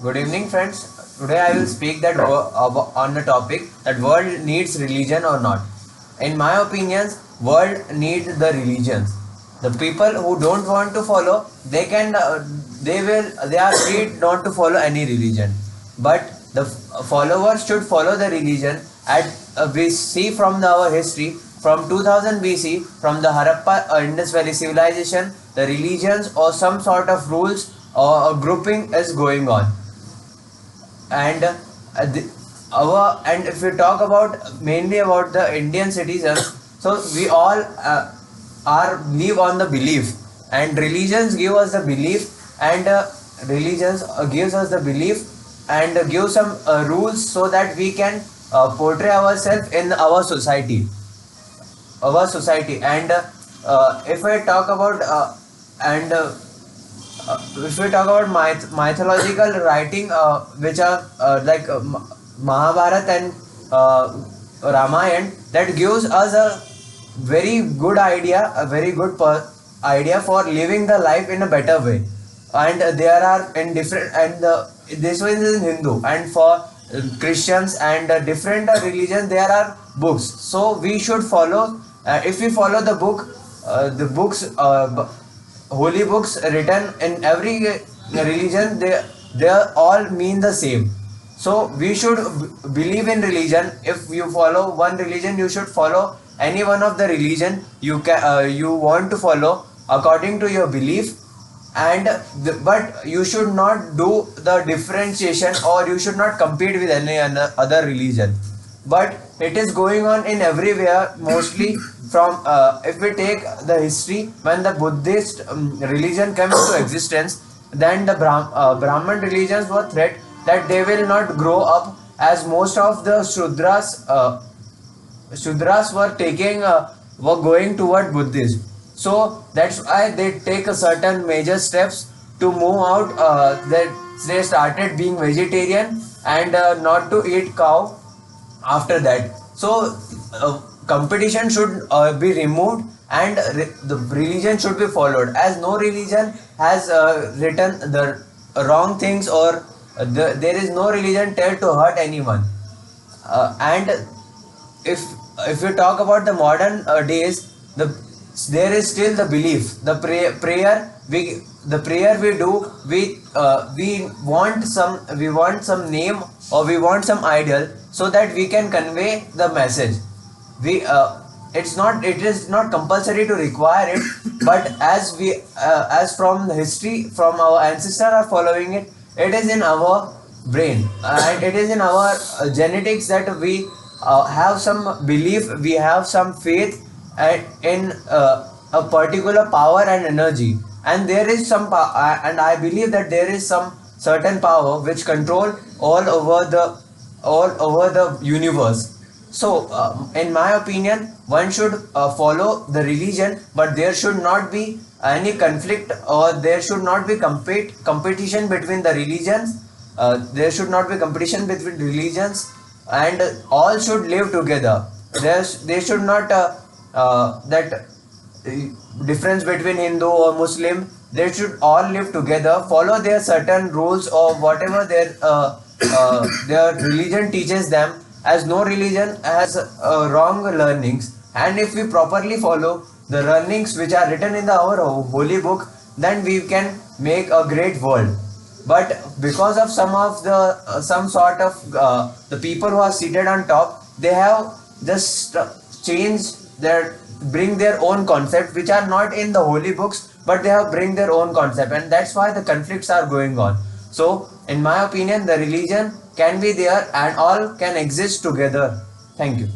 Good evening, friends. Today I will speak on the topic that world needs religion or not. In my opinion, world needs the religions. The people who don't want to follow, they are free not to follow any religion. But the followers should follow the religion. We see from our history, from 2000 BC, from the Harappa Indus Valley civilization, the religions or some sort of rules or grouping is going on. And if we talk about mainly about the Indian citizens, so we all are live on the belief, and religions give us the belief, and religions gives us the belief and give some rules so that we can portray ourselves in our society. And if I talk about and if we talk about mythological writing, which are Mahabharata and Ramayana, that gives us a very good idea, idea for living the life in a better way. And there are in different, and this one is in Hindu, and for Christians and different religions there are books. So we should follow. If we follow the books. Holy books written in every religion, they all mean the same. So we should believe in religion. If you follow one religion, you should follow any one of the religion you want to follow according to your belief. And but you should not do the differentiation, or you should not compete with any other religion. But it is going on in everywhere, mostly from if we take the history, when the Buddhist religion came into existence, then the Brahman religions were threat that they will not grow up, as most of the Shudras were going toward Buddhism. So that's why they take a certain major steps to move out. That they started being vegetarian and not to eat cow after that. So competition should be removed, and the religion should be followed, as no religion has written the wrong things, or there is no religion tell to hurt anyone. And if we talk about the modern days, there is still the belief, the prayer we do, we want some name, or we want some idol, so that we can convey the message. We it is not compulsory to require it, but as from the history, from our ancestors are following it, it is in our brain, and it is in our genetics, that we have some belief, we have some faith in a particular power and energy. And there is and I believe that there is some certain power which control all over the universe. So, in my opinion, one should follow the religion, but there should not be any conflict, or there should not be competition between the religions. There should not be competition between religions, and all should live together. They should not that difference between Hindu or Muslim. They should all live together, follow their certain rules, or whatever their religion teaches them, as no religion has wrong learnings. And if we properly follow the learnings which are written in our holy book, then we can make a great world. But because of some sort of the people who are seated on top, they have just changed bring their own concept, which are not in the holy books, but they have bring their own concept, and that's why the conflicts are going on. So in my opinion, the religion can be there, and all can exist together. Thank you.